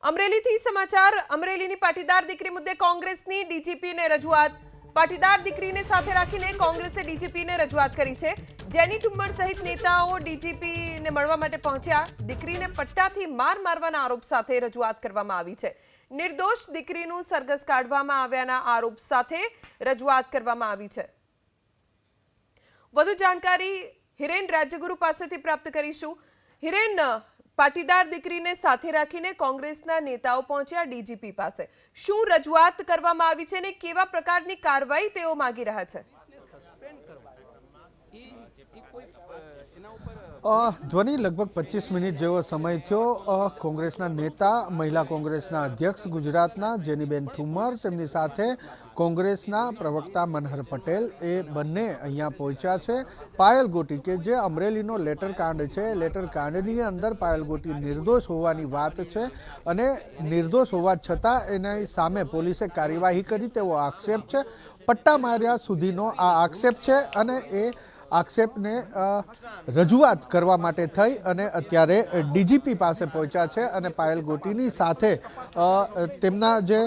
અમરેલીથી સમાચાર અમરેલીની પાટીદાર દીકરી મુદ્દે કોંગ્રેસની ડીજીપીને રજૂઆત પાટીદાર દીકરીને સાથે રાખીને કોંગ્રેસે ડીજીપીને રજૂઆત કરી છે। જેની ઠુમ્મર સહિત નેતાઓ ડીજીપીને મળવા માટે પહોંચ્યા। દીકરીને પટ્ટાથી માર મારવાના આરોપ સાથે રજૂઆત કરવામાં આવી છે। નિર્દોષ દીકરીનું સરઘસ કાઢવામાં આવ્યાના આરોપ સાથે રજૂઆત કરવામાં આવી છે। વધુ જાણકારી હિરેન રાજ્યગુરુ પાસેથી પ્રાપ્ત કરીશું। હિરેન, પાટીદાર દીકરીને સાથે રાખીને કોંગ્રેસના નેતાઓ પહોંચ્યા ડીજીપી પાસે। શું રજૂઆત કરવામાં આવી છે અને કેવા પ્રકારની કાર્યવાહી તેઓ માંગી રહ્યા છે? ધ્વનિ લગભગ 25 મિનિટ જેવો સમય થયો। કોંગ્રેસના નેતા, મહિલા કોંગ્રેસના અધ્યક્ષ ગુજરાતના જેનીબેન ઠુમ્મર, તેમની સાથે કોંગ્રેસના પ્રવક્તા મનહર પટેલ એ બંને અહીંયા પહોંચ્યા છે। પાયલ ગોટી કે જે અમરેલીનો લેટર કાંડ છે, લેટર કાંડની અંદર પાયલ ગોટી નિર્દોષ હોવાની વાત છે અને નિર્દોષ હોવા છતાં એની સામે પોલીસે કાર્યવાહી કરી તેવો આક્ષેપ છે। પટ્ટા માર્યા સુધીનો આ આક્ષેપ છે અને એ આક્ષેપને રજૂઆત કરવા માટે થઈ અને અત્યારે ડીજીપી પાસે પહોંચ્યા છે અને પાયલ ગોટીની સાથે તેમના જે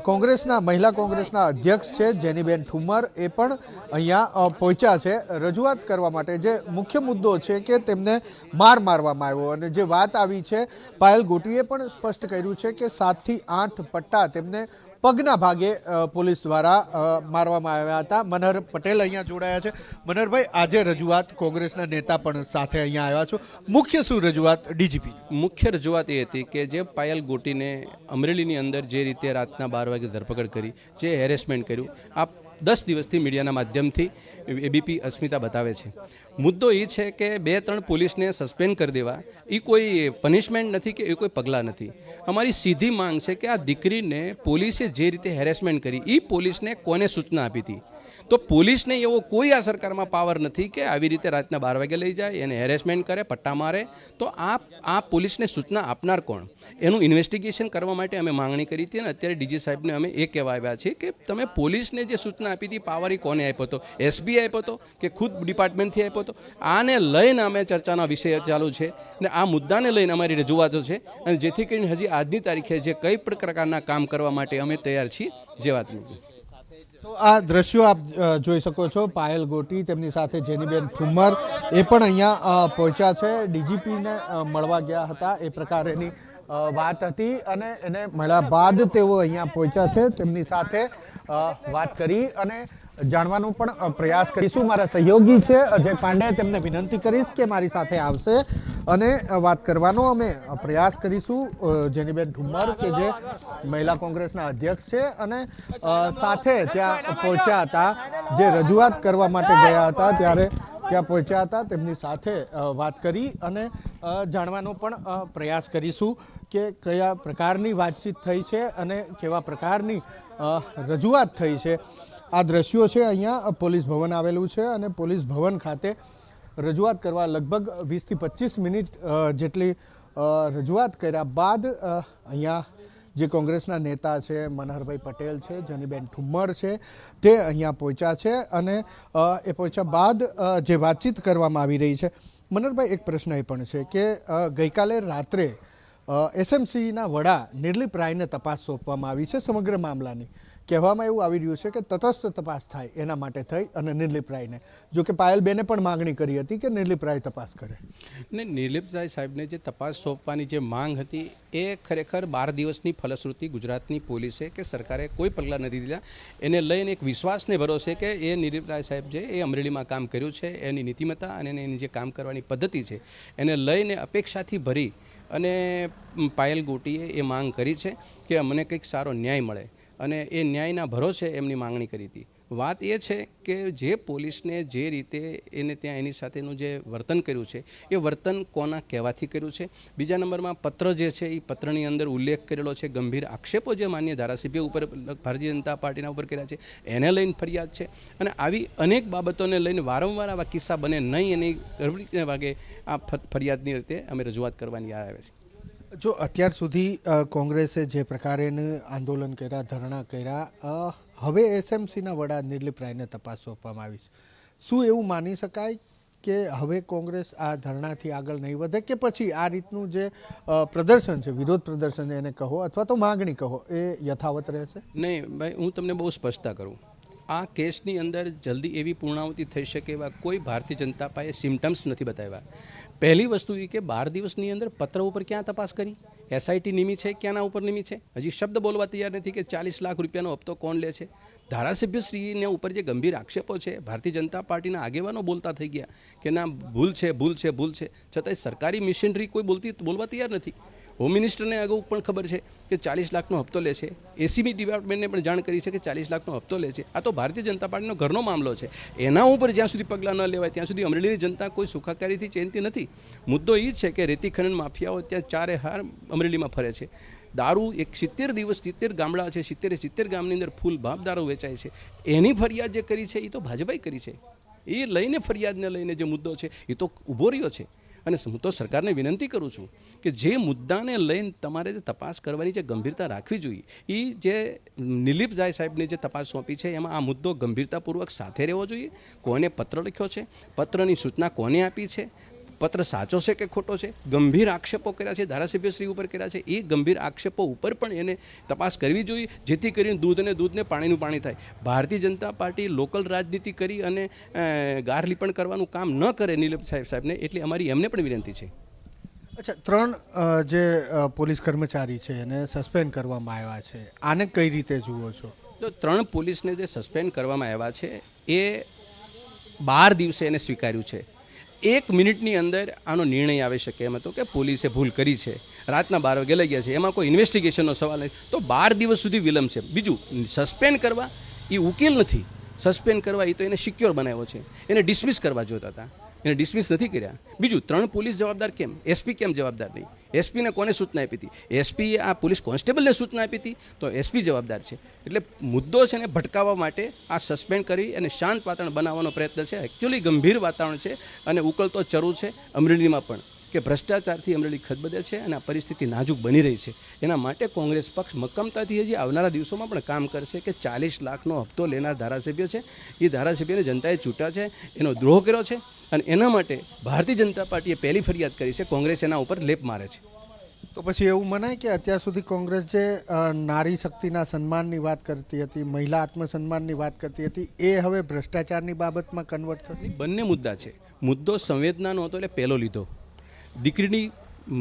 કોંગ્રેસના મહિલા કોંગ્રેસના અધ્યક્ષ છે જેનીબેન ઠુમ્મર એ પણ અહીંયા પહોંચ્યા છે રજૂઆત કરવા માટે। જે મુખ્ય મુદ્દો છે કે તેમને મારવામાં આવ્યો અને જે વાત આવી છે, પાયલ ગોટીએ પણ સ્પષ્ટ કર્યું છે કે 7 થી 8 પટ્ટા તેમને પગના ભાગે પોલીસ દ્વારા મારવામાં આવ્યા હતા। મનહર પટેલ અહીંયા જોડાયા છે। મનહરભાઈ, આજે રજૂઆત કોંગ્રેસના નેતા પણ સાથે અહીંયા આવ્યા છો, મુખ્ય શું રજૂઆત ડીજીપી? મુખ્ય રજૂઆત એ હતી કે જે પાયલ ગોટીને અમરેલીની અંદર જે રીતે રાતના 12 વાગે ધરપકડ કરી, જે હેરેસમેન્ટ કર્યું, આ 10 દિવસથી મીડિયાના માધ્યમથી એબીપી અસ્મિતા બતાવે છે। મુદ્દો એ છે કે 2-3 પોલીસને સસ્પેન્ડ કરી દેવા એ કોઈ પનિશમેન્ટ નથી કે એ કોઈ પગલાં નથી। અમારી સીધી માંગ છે કે આ દીકરીને પોલીસે જે રીતે હેરેસમેન્ટ કરી એ પોલીસને કોને સૂચના આપી હતી? તો પોલીસને એવો કોઈ આ સરકારમાં પાવર નથી કે આવી રીતે રાતના 12 વાગે લઈ જાય, એને હેરેસમેન્ટ કરે, પટ્ટા મારે। તો આ પોલીસને સૂચના આપનાર કોણ? એનું ઇન્વેસ્ટિગેશન કરવા માટે અમે માંગણી કરી હતી અને અત્યારે ડીજી સાહેબને અમે એ કહેવા આવ્યા છીએ કે તમે પોલીસને જે સૂચના આપી હતી પાવર એ કોને આપ્યો હતો? એસબી આપ્યો હતો કે ખુદ ડિપાર્ટમેન્ટથી આપ્યો હતો? આને લઈને અમે ચર્ચાના વિષય ચાલુ છે ને આ મુદ્દાને લઈને અમારી રજૂઆતો છે અને જેથી કરીને હજી આજની તારીખે જે કઈ પ્રકારના કામ કરવા માટે અમે તૈયાર છીએ, જે વાત મૂકી। તો આ દ્રશ્યો આપ જોઈ શકો છો। પાયલ ગોટી, તેમની સાથે જેનીબેન ઠુમ્મર એ પણ અહીંયા પહોંચ્યા છે। ડીજીપીને મળવા ગયા હતા એ પ્રકારેની વાત હતી અને એને મળ્યા બાદ તેઓ અહીંયા પહોંચ્યા છે। તેમની સાથે વાત કરી અને જાણવાનો પણ પ્રયાસ કરીશું। મારા સહયોગી છે અજય પાંડે, તેમને વિનંતી કરીશ કે મારી સાથે આવશે અને વાત કરવાનો અમે પ્રયાસ કરીશું। જેનીબેન ઠુમ્મર કે જે મહિલા કોંગ્રેસના અધ્યક્ષ છે અને સાથે ત્યાં પહોંચ્યા હતા, જે રજૂઆત કરવા માટે ગયા હતા ત્યારે ત્યાં પહોંચ્યા હતા, તેમની સાથે વાત કરી અને જાણવાનો પણ પ્રયાસ કરીશું કે કયા પ્રકારની વાતચીત થઈ છે અને કેવા પ્રકારની રજૂઆત થઈ છે। આ દ્રશ્યો છે, અહીંયા પોલીસ ભવન આવેલું છે અને પોલીસ ભવન ખાતે રજૂઆત કરવા લગભગ 20 થી 25 મિનિટ જેટલી રજૂઆત કર્યા બાદ અહીંયા જે કોંગ્રેસના નેતા છે, મનહરભાઈ પટેલ છે, જેનીબેન ઠુમ્મર છે, તે અહીંયા પહોંચ્યા છે અને એ પહોંચ્યા બાદ જે વાતચીત કરવામાં આવી રહી છે। મનહરભાઈ, એક પ્રશ્ન એ પણ છે કે ગઈકાલે રાત્રે એસએમસીના વડા નિર્લિપ રાયને તપાસ સોંપવામાં આવી છે સમગ્ર મામલાની। કહેવામાં એવું આવી રહ્યું છે કે તટસ્થ તપાસ થાય એના માટે થઈ અને નિર્લિપ રાયને, જો કે પાયલબેને પણ માંગણી કરી હતી કે નિર્લિપ રાય તપાસ કરે ને નિર્લિપ રાય સાહેબને જે તપાસ સોંપવાની જે માંગ હતી એ ખરેખર 12 દિવસની ફલશ્રુતિ ગુજરાતની પોલીસે કે સરકારે કોઈ પગલાં નથી લીધા। એને લઈને એક વિશ્વાસને ભરોસે કે એ નિર્લિપ રાય સાહેબ જે એ અમરેલીમાં કામ કર્યું છે, એની નીતિમત્તા અને એની જે કામ કરવાની પદ્ધતિ છે એને લઈને અપેક્ષાથી ભરી અને પાયલ ગોટીએ એ માંગ કરી છે કે અમને કંઈક સારો ન્યાય મળે અને એ ન્યાયના ભરોસે એમની માંગણી કરી હતી। વાત એ છે કે જે પોલીસને જે રીતે એને ત્યાં એની સાથેનું જે વર્તન કર્યું છે એ વર્તન કોના કહેવાથી કર્યું છે? બીજા નંબરમાં પત્ર જે છે એ પત્રની અંદર ઉલ્લેખ કરેલો છે, ગંભીર આક્ષેપો જે માન્ય ધારાસભ્ય ઉપર ભારતીય જનતા પાર્ટીના ઉપર કર્યા છે એને લઈને ફરિયાદ છે અને આવી અનેક બાબતોને લઈને વારંવાર આવા કિસ્સા બને નહીં એની ગરબડીને વાગે આ ફરિયાદની રીતે અમે રજૂઆત કરવાની આવે છે। જો અત્યાર સુધી કોંગ્રેસે જે પ્રકારેનું આંદોલન કર્યા, ધરણા કર્યા, હવે એસએમસીના વડા નિર્લિપ રાયને તપાસ સોંપવામાં આવી છે, શું એવું માની શકાય કે હવે કોંગ્રેસ આ ધરણાથી આગળ નહીં વધે, કે પછી આ રીતનું જે પ્રદર્શન છે, વિરોધ પ્રદર્શન એને કહો અથવા તો માગણી કહો, એ યથાવત રહેશે? નહીં ભાઈ, હું તમને બહુ સ્પષ્ટતા કરું, આ કેસની અંદર જલ્દી એવી પૂર્ણાહુતિ થઈ શકે એવા કોઈ ભારતીય જનતા પાસે સિમ્ટમ્સ નથી બતાવ્યા. પહેલી વસ્તુ એ કે 12 દિવસની અંદર પત્ર ઉપર ક્યાં તપાસ કરી, એસઆઈટી નિમી છે, ક્યાંના ઉપર નિમી છે? હજી શબ્દ બોલવા તૈયાર નથી કે 40 લાખ રૂપિયાનો હપ્તો કોણ લે છે. ધારાસભ્યશ્રીને ઉપર જે ગંભીર આક્ષેપો છે, ભારતીય જનતા પાર્ટીના આગેવાનો બોલતા થઈ ગયા કે ના ભૂલ છે, ભૂલ છે, ભૂલ છે, છતાંય સરકારી મિશનરી કોઈ બોલવા તૈયાર નથી. હોમ મિનિસ્ટરને અગાઉ પણ ખબર છે કે 40 લાખનો હપ્તો લે છે, એસીબી ડિપાર્ટમેન્ટને પણ જાણ કરી છે કે 40 લાખનો હપ્તો લે છે. આ તો ભારતીય જનતા પાર્ટીનો ઘરનો મામલો છે. એના ઉપર જ્યાં સુધી પગલાં ન લેવાય ત્યાં સુધી અમરેલીની જનતા કોઈ સુખાકારીથી ચેનતી નથી. મુદ્દો એ જ છે કે રેતી ખનન માફિયાઓ ત્યાં ચારે હાર અમરેલીમાં ફરે છે. દારૂ 70 દિવસ 70 ગામડા છે, 70 ગામની અંદર ફૂલ ભાપ દારૂ વેચાય છે. એની ફરિયાદ જે કરી છે એ તો ભાજપાએ કરી છે. એ લઈને ફરિયાદને લઈને જે મુદ્દો છે એ તો ઊભો રહ્યો છે. અને હું તો સરકારને વિનંતી કરું છું કે જે મુદ્દાને લઈને તમારે જે તપાસ કરવાની જે ગંભીરતા રાખવી જોઈએ, એ જે નિલીપ રાય સાહેબને જે તપાસ સોંપી છે એમાં આ મુદ્દો ગંભીરતાપૂર્વક સાથે રહેવો જોઈએ. કોને પત્ર લખ્યો છે, પત્રની સૂચના કોને આપી છે, પત્ર સાચો છે કે ખોટો છે, ગંભીર આક્ષેપો કર્યા છે ધારાસભ્યશ્રી ઉપર કર્યા છે, એ ગંભીર આક્ષેપો ઉપર પણ એને તપાસ કરવી જોઈએ, જેથી કરીને દૂધને પાણીનું પાણી થાય. ભારતીય જનતા પાર્ટી લોકલ રાજનીતિ કરી અને ગારલીપણ કરવાનું કામ ન કરે નિલીપ સાહેબને, એટલે અમારી એમને પણ વિનંતી છે. અચ્છા, 3 જે પોલીસ કર્મચારી છે એને સસ્પેન્ડ કરવામાં આવ્યા છે, આને કઈ રીતે જુઓ છો? તો 3 પોલીસને જે સસ્પેન્ડ કરવામાં આવ્યા છે એ 12 દિવસે એને સ્વીકાર્યું છે. 1 મિનિટની અંદર આનો નિર્ણય આવી શકે એમ હતો કે પોલીસે ભૂલ કરી છે, રાતના 12 વાગે લઈ ગયા છે, એમાં કોઈ ઇન્વેસ્ટિગેશનનો સવાલ નથી. તો 12 દિવસ સુધી વિલંબ છે. બીજું, સસ્પેન્ડ કરવા એ ઉકેલ નથી. સસ્પેન્ડ કરવા એ તો એને સિક્યોર બનાવ્યો છે. એને ડિસમિસ કરવા જોતા હતા, એને ડિસમિસ નથી કર્યા. બીજું, 3 પોલીસ જવાબદાર કેમ? એસપી કેમ જવાબદાર નહીં? એસપીને કોને સૂચના આપી હતી? એસપીએ આ પોલીસ કોન્સ્ટેબલને સૂચના આપી હતી, તો એસપી જવાબદાર છે. એટલે મુદ્દો છે ને ભટકાવવા માટે આ સસ્પેન્ડ કરી અને શાંત વાતાવરણ બનાવવાનો પ્રયત્ન છે. એકચ્યુઅલી ગંભીર વાતાવરણ છે અને ઉકળતો ચરુ છે અમરેલીમાં પણ, કે ભ્રષ્ટાચારથી અમરેલી ખદબદે છે અને આ પરિસ્થિતિ નાજુક બની રહી છે. એના માટે કોંગ્રેસ પક્ષ મક્કમતાથી હજી આવનારા દિવસોમાં પણ કામ કરશે કે 40 લાખનો હપ્તો લેનાર ધારાસભ્ય છે, એ ધારાસભ્યને જનતાએ ચૂંટ્યા છે, એનો દ્રોહ કર્યો છે, અને એના માટે ભારતીય જનતા પાર્ટીએ પહેલી ફરિયાદ કરી છે. કોંગ્રેસ એના ઉપર લેપ મારે છે. તો પછી એવું મનાય કે અત્યાર સુધી કોંગ્રેસ જે નારી શક્તિના સન્માનની વાત કરતી હતી, મહિલા આત્મસન્માનની વાત કરતી હતી, એ હવે ભ્રષ્ટાચારની બાબતમાં કન્વર્ટ થશે? બંને મુદ્દા છે. મુદ્દો સંવેદનાનો હતો એટલે પહેલો લીધો. દીકરીની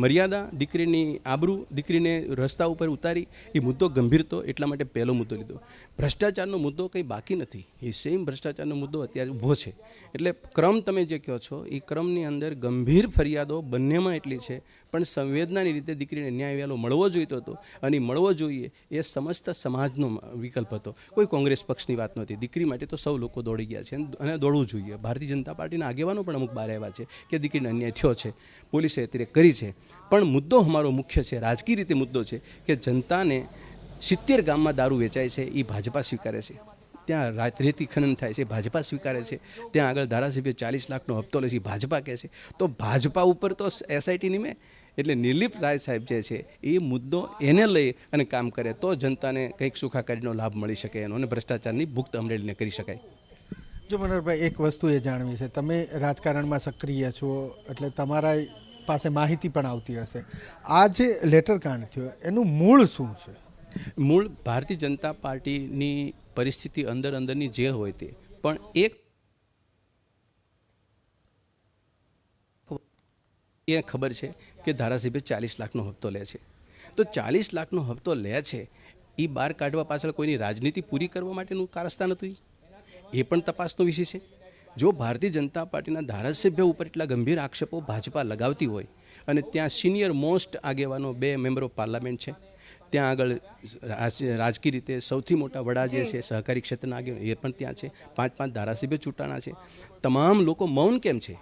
મર્યાદા, દીકરીની આબરૂ, દીકરીને રસ્તા ઉપર ઉતારી, એ મુદ્દો ગંભીર હતો, એટલા માટે પહેલો મુદ્દો લીધો. ભ્રષ્ટાચારનો મુદ્દો કંઈ બાકી નથી, એ સેમ ભ્રષ્ટાચારનો મુદ્દો અત્યારે ઊભો છે. એટલે ક્રમ તમે જે કહો છો એ ક્રમની અંદર ગંભીર ફરિયાદો બંનેમાં એટલી છે, પણ સંવેદનાની રીતે દીકરીને ન્યાય વહેલો મળવો જોઈતો હતો, અને મળવો જોઈએ એ સમસ્ત સમાજનો વિકલ્પ હતો, કોઈ કોંગ્રેસ પક્ષની વાત નહોતી. દીકરી માટે તો સૌ લોકો દોડી ગયા છે અને દોડવું જોઈએ. ભારતીય જનતા પાર્ટીના આગેવાનો પણ અમુક બહાર આવ્યા છે કે દીકરીને અન્યાય થયો છે, પોલીસે અત્યારે કરી છે. પણ મુદ્દો અમારો મુખ્ય છે, રાજકીય રીતે મુદ્દો છે કે જનતાને 70 ગામમાં દારૂ વેચાય છે, એ ભાજપા સ્વીકારે છે. ત્યાં રેતી ખનન થાય છે, ભાજપા સ્વીકારે છે. ત્યાં આગળ ધારાસભ્ય 40 લાખનો હપ્તો લે છે, ભાજપા કહે છે. તો ભાજપા ઉપર તો એસઆઈટી નિમે. એટલે નિલીપ રાય સાહેબ જે છે એ મુદ્દો એને લઈ અને કામ કરે તો જનતાને કંઈક સુખાકારીનો લાભ મળી શકે એનો, અને ભ્રષ્ટાચારની ભુક્ત અમરેલીને કરી શકાય. જો મનોહરભાઈ, એક વસ્તુ એ જાણવી છે, તમે રાજકારણમાં સક્રિય છો એટલે તમારા પાસે માહિતી પણ આવતી હશે. આ જે લેટરકાંડ થયો એનું મૂળ શું છે? મૂળ ભારતીય જનતા પાર્ટીની પરિસ્થિતિ અંદરની જે હોય તે, પણ એક એ ખબર છે કે ધારાસભ્ય 40 લાખનો હપ્તો લે છે. તો 40 લાખનો હપ્તો લે છે એ બહાર કાઢવા પાછળ કોઈની રાજનીતિ પૂરી કરવા માટેનું કારસ્તાન હતું, એ પણ તપાસનો વિષય છે. જો ભારતીય જનતા પાર્ટીના ધારાસભ્ય ઉપર એટલા ગંભીર આક્ષેપો ભાજપા લગાવતી હોય, અને ત્યાં સિનિયર મોસ્ટ આગેવાનો 2 મેમ્બર ઓફ પાર્લામેન્ટ છે, ત્યાં આગળ રાજકીય રીતે સૌથી મોટા વડા જે છે સહકારી ક્ષેત્રના આગેવાનો એ પણ ત્યાં છે, 5 ધારાસભ્ય ચૂંટાણા છે, તમામ લોકો મૌન કેમ છે?